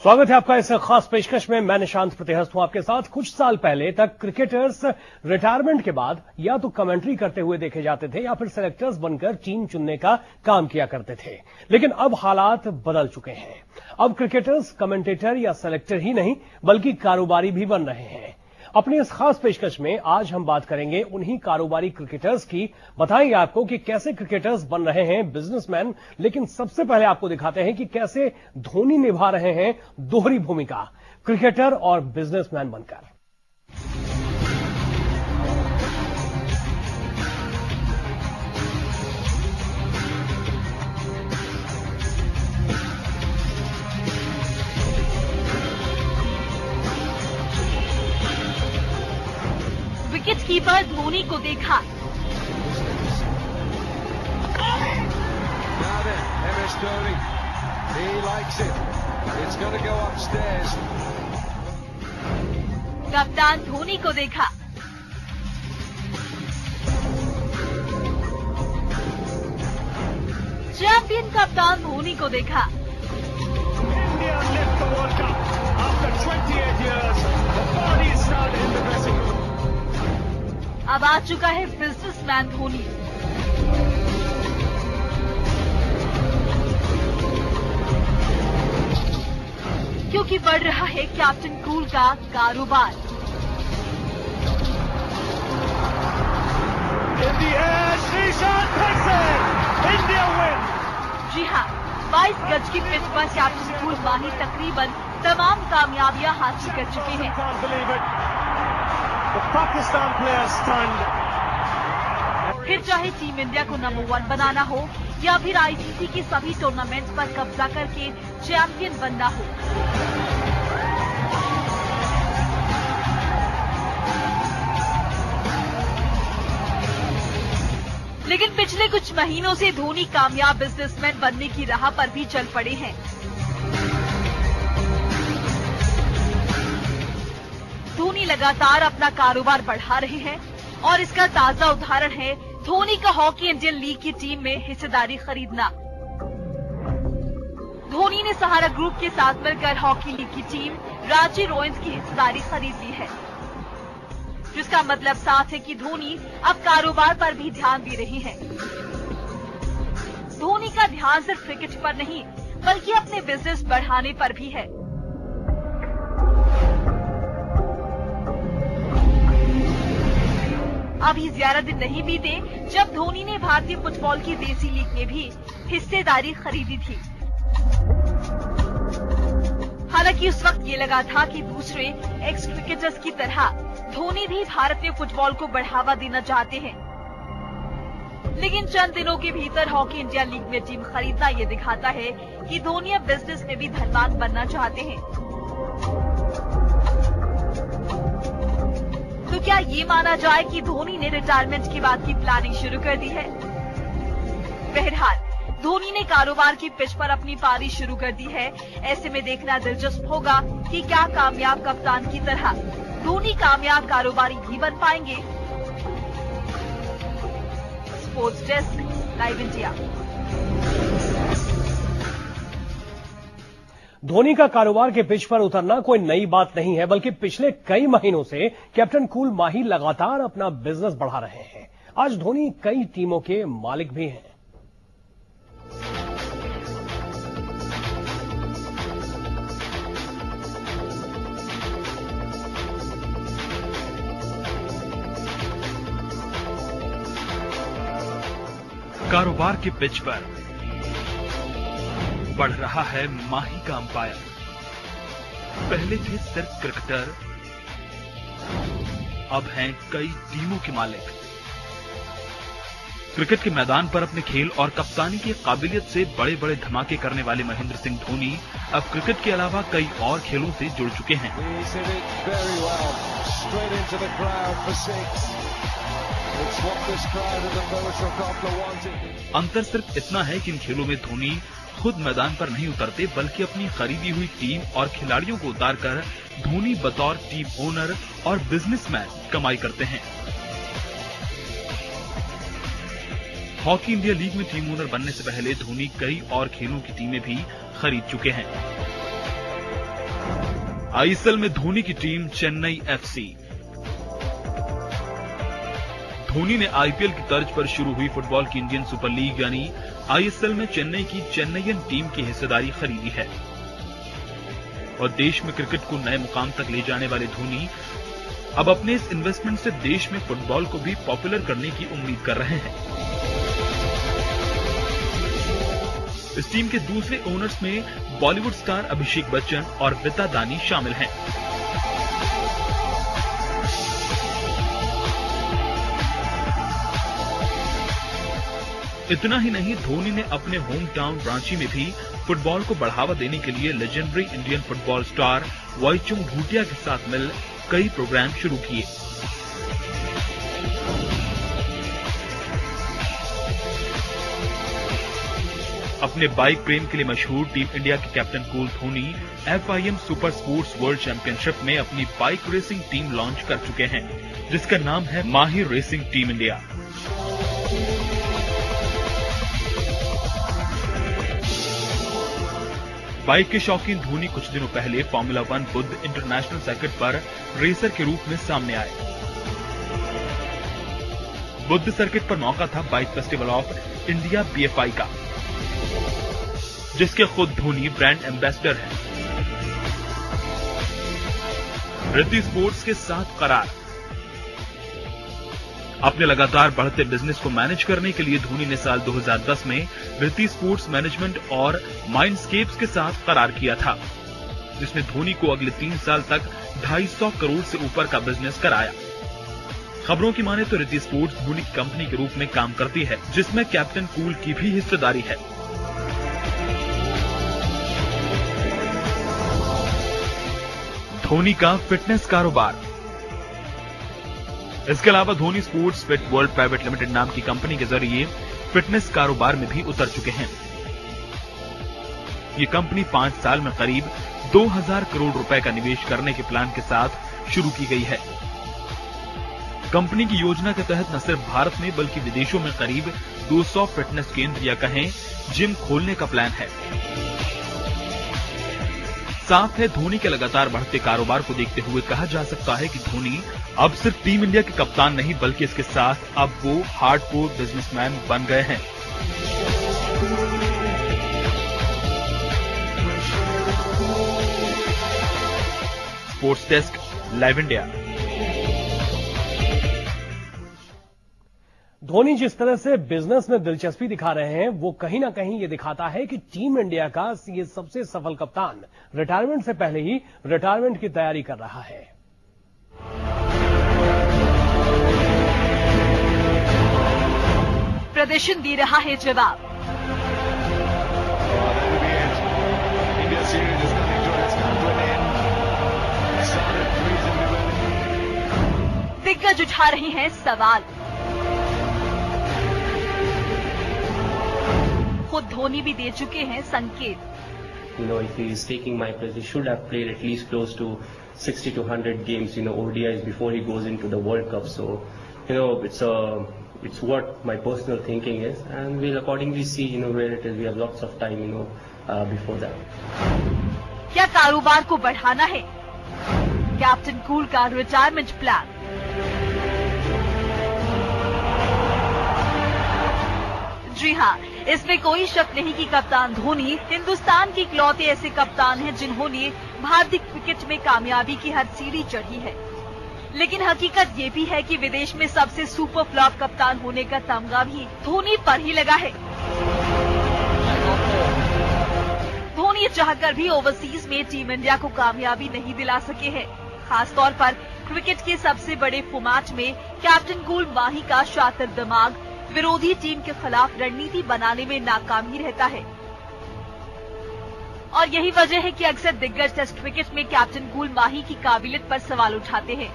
स्वागत है आपका इस खास पेशकश में। मैं निशांत प्रतिहस्त हूं आपके साथ। कुछ साल पहले तक क्रिकेटर्स रिटायरमेंट के बाद या तो कमेंट्री करते हुए देखे जाते थे या फिर सेलेक्टर्स बनकर टीम चुनने का काम किया करते थे, लेकिन अब हालात बदल चुके हैं। अब क्रिकेटर्स कमेंटेटर या सेलेक्टर ही नहीं बल्कि कारोबारी भी बन रहे हैं। अपनी इस खास पेशकश में आज हम बात करेंगे उन्हीं कारोबारी क्रिकेटर्स की। बताएंगे आपको कि कैसे क्रिकेटर्स बन रहे हैं बिजनेसमैन, लेकिन सबसे पहले आपको दिखाते हैं कि कैसे धोनी निभा रहे हैं दोहरी भूमिका, क्रिकेटर और बिजनेसमैन बनकर। विकेट कीपर धोनी को देखा। कप्तान धोनी को देखा। चैंपियन कप्तान धोनी को देखा। अब आ चुका है बिजनेसमैन धोनी। क्योंकि बढ़ रहा है कैप्टन कूल का कारोबार। जी हाँ, 22 गज की पिच पर कैप्टन कूल माही तकरीबन तमाम कामयाबियां हासिल कर चुके हैं। फिर चाहे टीम इंडिया को नंबर 1 बनाना हो या फिर आईसीसी के सभी टूर्नामेंट्स पर कब्जा करके चैंपियन बनना हो। लेकिन पिछले कुछ महीनों से धोनी कामयाब बिजनेसमैन बनने की राह पर भी चल पड़े हैं। धोनी लगातार अपना कारोबार बढ़ा रहे हैं और इसका ताजा उदाहरण है धोनी का हॉकी इंडियन लीग की टीम में हिस्सेदारी खरीदना। धोनी ने सहारा ग्रुप के साथ मिलकर हॉकी लीग की टीम रांची रॉयल्स की हिस्सेदारी खरीद ली है, जिसका मतलब साफ है कि धोनी अब कारोबार पर भी ध्यान दे रहे हैं। धोनी का ध्यान सिर्फ क्रिकेट पर नहीं बल्कि अपने बिजनेस बढ़ाने पर भी है। अभी ज्यादा दिन नहीं बीते जब धोनी ने भारतीय फुटबॉल की देसी लीग में भी हिस्सेदारी खरीदी थी। हालांकि उस वक्त ये लगा था कि दूसरे एक्स क्रिकेटर्स की तरह धोनी भी भारतीय फुटबॉल को बढ़ावा देना चाहते हैं, लेकिन चंद दिनों के भीतर हॉकी इंडिया लीग में टीम खरीदना ये दिखाता है कि धोनी अब बिजनेस में भी धनवान बनना चाहते हैं। तो क्या ये माना जाए कि धोनी ने रिटायरमेंट के बाद की प्लानिंग शुरू कर दी है? बहरहाल धोनी ने कारोबार की पिच पर अपनी पारी शुरू कर दी है। ऐसे में देखना दिलचस्प होगा कि क्या कामयाब कप्तान की तरह धोनी कामयाब कारोबारी भी बन पाएंगे। Sports desk, live India. Dhoni का कारोबार के पिच पर उतरना कोई नई बात नहीं है, बल्कि पिछले कई महीनों से कैप्टन कूल माही लगातार अपना बिजनेस बढ़ा रहे हैं। आज धोनी कई टीमों के मालिक भी हैं। कारोबार के पिच पर बढ़ रहा है माही का अंपायर। पहले थे सिर्फ क्रिकेटर, अब हैं कई टीमों के मालिक। क्रिकेट के मैदान पर अपने खेल और कप्तानी की काबिलियत से बड़े बड़े धमाके करने वाले महेंद्र सिंह धोनी अब क्रिकेट के अलावा कई और खेलों से जुड़ चुके हैं। अंतर सिर्फ इतना है कि इन खेलों में धोनी खुद मैदान पर नहीं उतरते बल्कि अपनी खरीदी हुई टीम और खिलाड़ियों को उतारकर धोनी बतौर टीम ओनर और बिजनेसमैन कमाई करते हैं। हॉकी इंडिया लीग में टीम ओनर बनने से पहले धोनी कई और खेलों की टीमें भी खरीद चुके हैं। आईएसएल में धोनी की टीम चेन्नई एफसी। धोनी ने आईपीएल की तर्ज पर शुरू हुई फुटबॉल की इंडियन सुपर लीग यानी आईएसएल में चेन्नई की चेन्नईयन टीम की हिस्सेदारी खरीदी है और देश में क्रिकेट को नए मुकाम तक ले जाने वाले धोनी अब अपने इस इन्वेस्टमेंट से देश में फुटबॉल को भी पॉपुलर करने की उम्मीद कर रहे हैं। इस टीम के दूसरे ओनर्स में बॉलीवुड स्टार अभिषेक बच्चन और विता दानी शामिल हैं। इतना ही नहीं, धोनी ने अपने होम टाउन रांची में भी फुटबॉल को बढ़ावा देने के लिए legendary Indian football star Baichung Bhutia के साथ मिल कई प्रोग्राम शुरू किए। अपने बाइक प्रेम के लिए मशहूर टीम इंडिया के captain cool Dhoni FIM super sports world championship में अपनी बाइक रेसिंग टीम लॉन्च कर चुके हैं, जिसका नाम है माहिर रेसिंग टीम इंडिया। बाइक के शौकीन धोनी कुछ दिनों पहले फॉर्मूला 1 बुद्ध इंटरनेशनल सर्किट पर रेसर के रूप में सामने आए। बुद्ध सर्किट पर मौका था bike festival of India BFI का, जिसके खुद धोनी ब्रांड एम्बेसडर हैं। रिद्धि स्पोर्ट्स के साथ करार। अपने लगातार बढ़ते बिजनेस को मैनेज करने के लिए धोनी ने साल 2010 में रिद्धि स्पोर्ट्स मैनेजमेंट और माइंडस्केप्स के साथ करार किया था, जिसने धोनी को अगले 3 साल तक 250 करोड़ से ऊपर का बिजनेस कराया। खबरों की माने तो रिद्धि स्पोर्ट्स धोनी की कंपनी के रूप में काम करती है, जिसमें कैप्टन कूल की भी हिस्सेदारी है। धोनी का फिटनेस कारोबार। इसके अलावा Dhoni sports fit world private limited नाम की कंपनी के जरिए फिटनेस कारोबार में भी उतर चुके हैं। ये कंपनी 5 साल में करीब 2000 करोड़ रुपए का निवेश करने के प्लान के साथ शुरू की गई है। कंपनी की योजना के तहत न सिर्फ भारत में बल्कि विदेशों में करीब 200 फिटनेस केंद्र या कहें जिम खोलने का प्लान है। साफ है, धोनी के लगातार बढ़ते कारोबार को देखते हुए कहा जा सकता है कि धोनी अब सिर्फ टीम इंडिया के कप्तान नहीं बल्कि इसके साथ अब वो हार्डकोर बिजनेसमैन बन गए हैं। Sports desk, live India. Dhoni जिस तरह से बिजनेस में दिलचस्पी दिखा रहे हैं, वो कहीं ना कहीं ये दिखाता है कि टीम इंडिया का ये सबसे सफल कप्तान रिटायरमेंट से पहले ही रिटायरमेंट की तैयारी कर रहा है। प्रदर्शन दे रहा है जवाब। दिग्गज उठा रहे हैं सवाल। खुद धोनी भी दे चुके हैं संकेत। If he is taking my place, he should have played at least close to 60 to 100 games, ODIs before he goes into the World Cup. So, it's what my personal thinking is, and we'll accordingly see, where it is. We have lots of time, before that. क्या कारोबार को बढ़ाना है? Captain cool का retirement plan. जी हाँ, इसमें कोई शक नहीं कि कप्तान धोनी हिंदुस्तान के इकलौते ऐसे कप्तान हैं जिन्होंने भारतीय क्रिकेट में कामयाबी की हर सीढ़ी चढ़ी है। लेकिन हकीकत ये भी है कि विदेश में सबसे सुपर फ्लॉप कप्तान होने का तमगा भी धोनी पर ही लगा है। धोनी चाहकर भी ओवरसीज में टीम इंडिया को कामयाबी नहीं दिला सके हैं। खासतौर पर क्रिकेट के सबसे बड़े फॉर्मेट में कैप्टन कूल माही का शातिर दिमाग विरोधी टीम के खिलाफ रणनीति बनाने में नाकाम ही रहता है। और यही वजह है कि अक्सर दिग्गज टेस्ट क्रिकेट में कैप्टन कूल माही की काबिलियत पर सवाल उठाते हैं।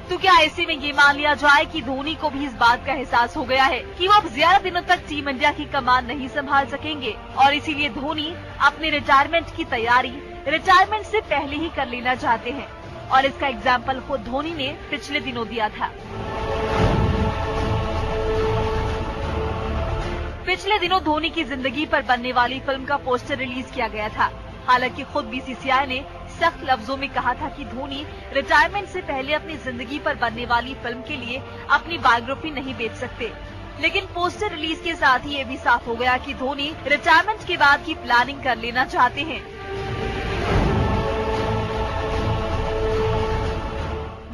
तो क्या ऐसे में ये मान लिया जाए कि धोनी को भी इस बात का एहसास हो गया है कि वो अब ज्यादा दिनों तक टीम इंडिया की कमान नहीं संभाल सकेंगे और इसीलिए धोनी अपने रिटायरमेंट की तैयारी रिटायरमेंट से पहले ही कर लेना चाहते हैं? और इसका एग्जाम्पल खुद धोनी ने पिछले दिनों दिया था। पिछले दिनों धोनी की जिंदगी पर बनने वाली फिल्म का पोस्टर रिलीज किया गया था। हालांकि खुद BCCI ने सख्त लफ्जों में कहा था कि धोनी रिटायरमेंट से पहले अपनी जिंदगी पर बनने वाली फिल्म के लिए अपनी बायोग्राफी नहीं बेच सकते। लेकिन पोस्टर रिलीज के साथ ही ये भी साफ हो गया कि धोनी रिटायरमेंट के बाद की प्लानिंग कर लेना चाहते हैं।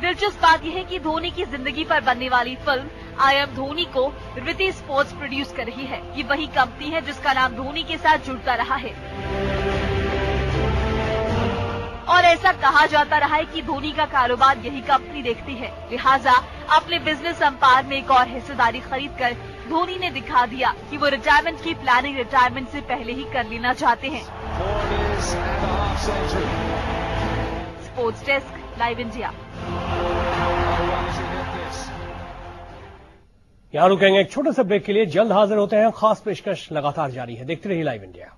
दिलचस्प बात यह है कि धोनी की जिंदगी पर बनने वाली फिल्म आई एम धोनी को रिद्धि स्पोर्ट्स प्रोड्यूस कर रही है। ये वही कंपनी है जिसका नाम धोनी के साथ जुड़ता रहा है और ऐसा कहा जाता रहा है कि धोनी का कारोबार यही कंपनी देखती है। लिहाजा अपने बिजनेस एम्पायर में एक और हिस्सेदारी खरीदकर धोनी ने दिखा दिया कि वो रिटायरमेंट की प्लानिंग रिटायरमेंट से पहले ही कर लेना चाहते हैं। Sports desk, live India. यहां रुकेंगे एक छोटे से ब्रेक के लिए, जल्द हाजिर होते हैं। खास पेशकश लगातार जारी है, देखते रहिए लाइव इंडिया।